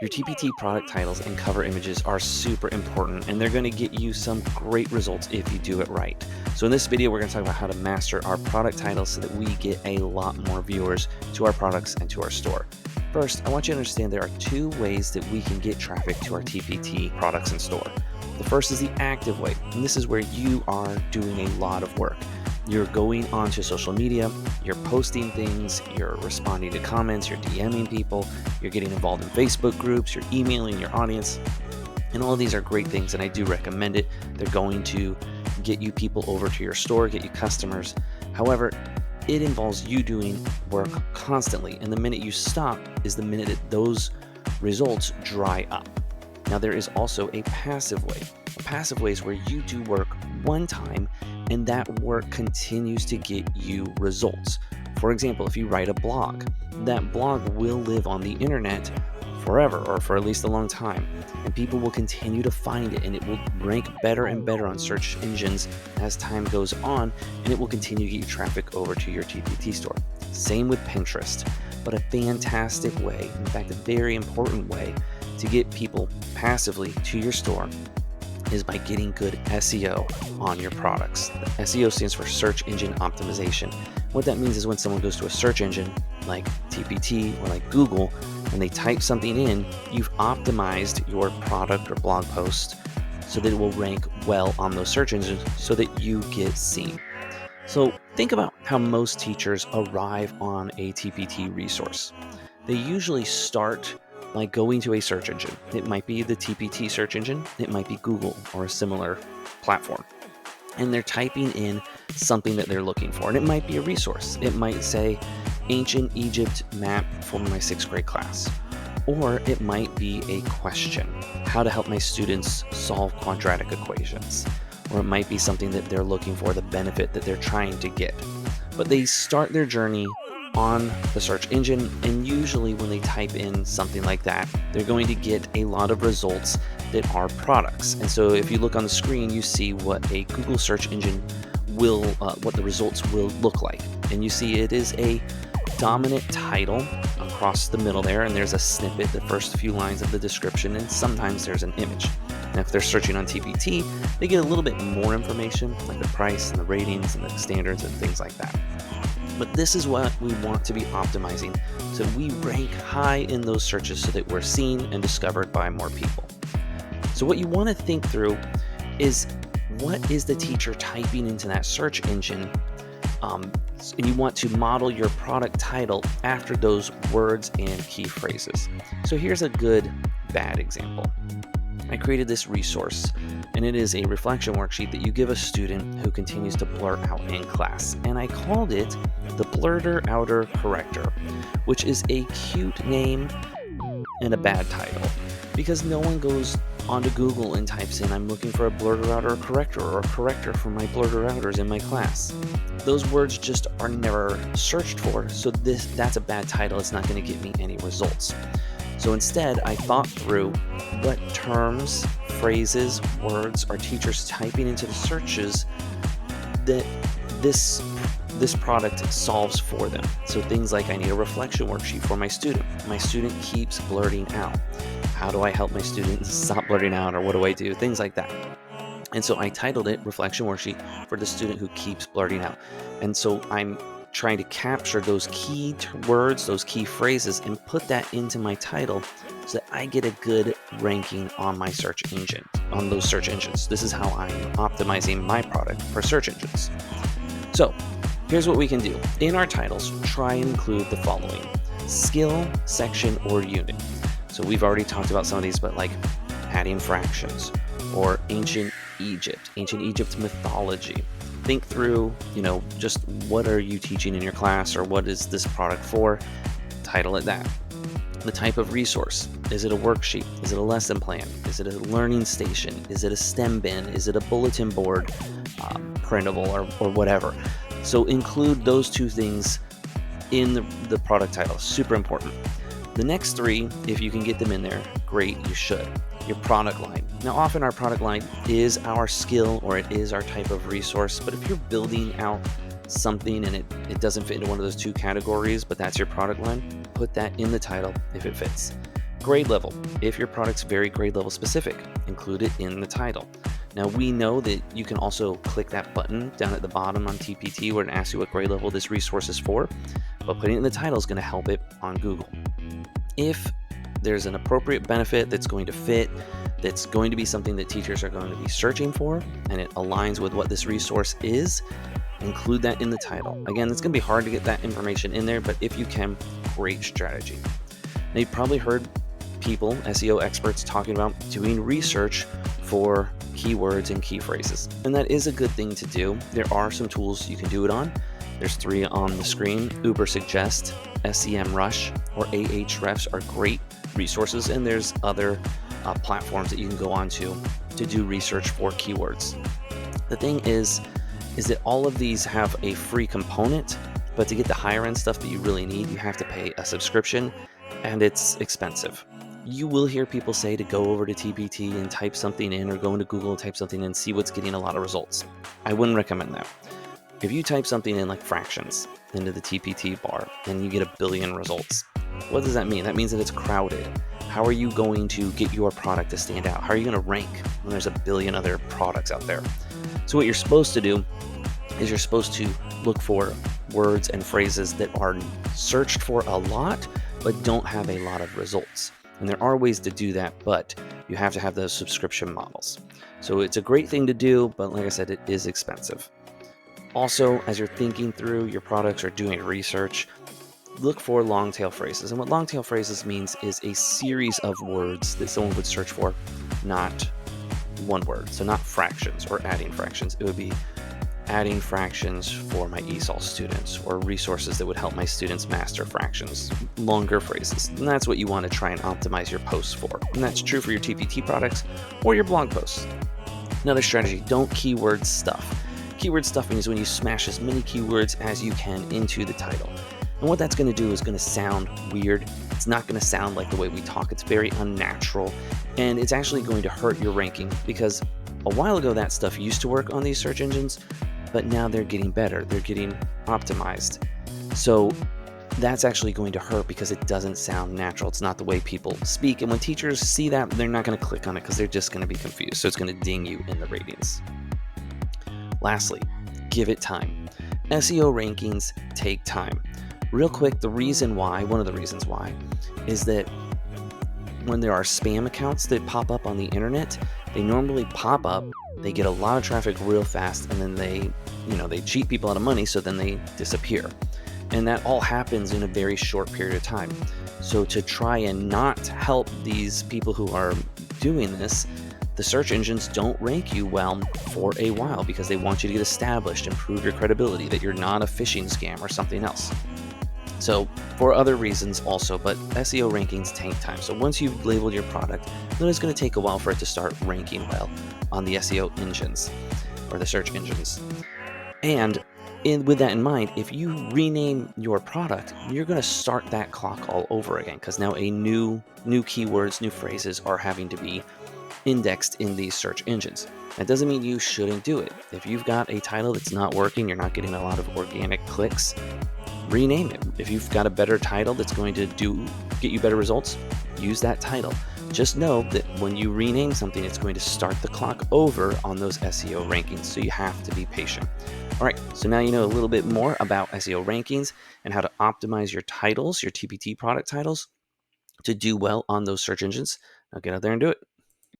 Your TPT product titles and cover images are super important, and they're going to get you some great results if you do it right. So in this video, we're going to talk about how to master our product titles so that we get a lot more viewers to our products and to our store. First, I want you to understand there are two ways that we can get traffic to our TPT products and store. The first is the active way, and this is where you are doing a lot of work. You're going onto social media, you're posting things, you're responding to comments, you're DMing people, you're getting involved in Facebook groups, you're emailing your audience, and all of these are great things, and I do recommend it. They're going to get you people over to your store, get you customers. However, it involves you doing work constantly, and the minute you stop is the minute that those results dry up. Now, there is also a passive way. A passive way is where you do work one time and that work continues to get you results. For example, if you write a blog, that blog will live on the internet forever, or for at least a long time, and people will continue to find it, and it will rank better and better on search engines as time goes on, and it will continue to get you traffic over to your TPT store. Same with Pinterest, but a fantastic way, in fact, a very important way to get people passively to your store is by getting good SEO on your products. The SEO stands for search engine optimization. What that means is when someone goes to a search engine like TPT or like Google, when they type something in, you've optimized your product or blog post so that it will rank well on those search engines so that you get seen. So think about how most teachers arrive on a TPT resource. They usually start like going to a search engine. It might be the TPT search engine, it might be Google or a similar platform. And they're typing in something that they're looking for. And it might be a resource. It might say ancient Egypt map for my 6th grade class. Or it might be a question, how to help my students solve quadratic equations. Or it might be something that they're looking for, the benefit that they're trying to get. But they start their journey on the search engine, and usually when they type in something like that, they're going to get a lot of results that are products. And so if you look on the screen, you see what a Google search engine will, what the results will look like. And you see it is a dominant title across the middle there, and there's a snippet, the first few lines of the description, and sometimes there's an image. Now, if they're searching on TPT, they get a little bit more information, like the price and the ratings and the standards and things like that. But this is what we want to be optimizing so we rank high in those searches so that we're seen and discovered by more people. So what you want to think through is, what is the teacher typing into that search engine? And you want to model your product title after those words and key phrases. So here's a good bad example. I created this resource, and it is a reflection worksheet that you give a student who continues to blur out in class. And I called it the Blurter Outer Corrector, which is a cute name and a bad title, because no one goes onto Google and types in, I'm looking for a blurter outer corrector or a corrector for my blurter outers in my class. Those words just are never searched for, so that's a bad title. It's not going to get me any results. So instead, I thought through what terms, phrases, words are teachers typing into the searches that this product solves for them. So things like, I need a reflection worksheet for my student. My student keeps blurting out. How do I help my students stop blurting out, or what do I do? Things like that. And so I titled it Reflection Worksheet for the student who keeps blurting out. And so I'm trying to capture those key words, those key phrases, and put that into my title so that I get a good ranking on my search engine, on those search engines. This is how I'm optimizing my product for search engines. So here's what we can do. In our titles, try and include the following: skill, section, or unit. So we've already talked about some of these, but like adding fractions or ancient Egypt mythology. Think through, just what are you teaching in your class, or what is this product for? Title it that. The type of resource. Is it a worksheet? Is it a lesson plan? Is it a learning station? Is it a STEM bin? Is it a bulletin board, printable, or whatever? So include those two things in the product title. Super important. The next three, if you can get them in there, great, you should. Your product line. Now, often our product line is our skill, or it is our type of resource, but if you're building out something and it doesn't fit into one of those two categories, but that's your product line, put that in the title if it fits. Grade level. If your product's very grade level specific, include it in the title. Now we know that you can also click that button down at the bottom on TPT where it asks you what grade level this resource is for, but putting it in the title is going to help it on Google. If there's an appropriate benefit that's going to fit, that's going to be something that teachers are going to be searching for, and it aligns with what this resource is, include that in the title. Again, it's going to be hard to get that information in there, but if you can, great strategy. Now, you've probably heard people, SEO experts, talking about doing research for keywords and key phrases, and that is a good thing to do. There are some tools you can do it on. There's 3 on the screen. Ubersuggest, SEMrush, or Ahrefs are great resources, and there's other platforms that you can go on to do research for keywords. The thing is that all of these have a free component, but to get the higher end stuff that you really need, you have to pay a subscription, and it's expensive. You will hear people say to go over to TPT and type something in, or go into Google and type something in and see what's getting a lot of results. I wouldn't recommend that. If you type something in like fractions into the TPT bar and you get 1 billion results, what does that mean? That means that it's crowded. How are you going to get your product to stand out? How are you going to rank when there's 1 billion other products out there? So what you're supposed to do is you're supposed to look for words and phrases that are searched for a lot, but don't have a lot of results. And there are ways to do that, but you have to have those subscription models. So it's a great thing to do, but like I said, it is expensive. Also, as you're thinking through your products or doing research, look for long tail phrases. And what long tail phrases means is a series of words that someone would search for, not one word. So not fractions or adding fractions. It would be adding fractions for my ESOL students, or resources that would help my students master fractions. Longer phrases. And that's what you want to try and optimize your posts for. And that's true for your TPT products or your blog posts. Another strategy, don't keyword stuff. Keyword stuffing is when you smash as many keywords as you can into the title. And what that's going to do is going to sound weird. It's not going to sound like the way we talk. It's very unnatural. And it's actually going to hurt your ranking, because a while ago that stuff used to work on these search engines, but now they're getting better. They're getting optimized. So that's actually going to hurt because it doesn't sound natural. It's not the way people speak. And when teachers see that, they're not going to click on it because they're just going to be confused. So it's going to ding you in the ratings. Lastly, give it time. SEO rankings take time. Real quick, one of the reasons why, is that when there are spam accounts that pop up on the internet, they normally pop up, they get a lot of traffic real fast, and then they cheat people out of money, so then they disappear. And that all happens in a very short period of time. So to try and not help these people who are doing this, the search engines don't rank you well for a while, because they want you to get established and prove your credibility, that you're not a phishing scam or something else. So for other reasons also, but SEO rankings take time. So once you've labeled your product, then it's going to take a while for it to start ranking well on the SEO engines or the search engines. And with that in mind, if you rename your product, you're going to start that clock all over again, because now new keywords, new phrases are having to be indexed in these search engines. That doesn't mean you shouldn't do it. If you've got a title that's not working, you're not getting a lot of organic clicks, rename it. If you've got a better title that's going to get you better results, use that title. Just know that when you rename something, it's going to start the clock over on those SEO rankings, so you have to be patient. All right, so now you know a little bit more about SEO rankings and how to optimize your titles, your TPT product titles, to do well on those search engines. Now get out there and do it.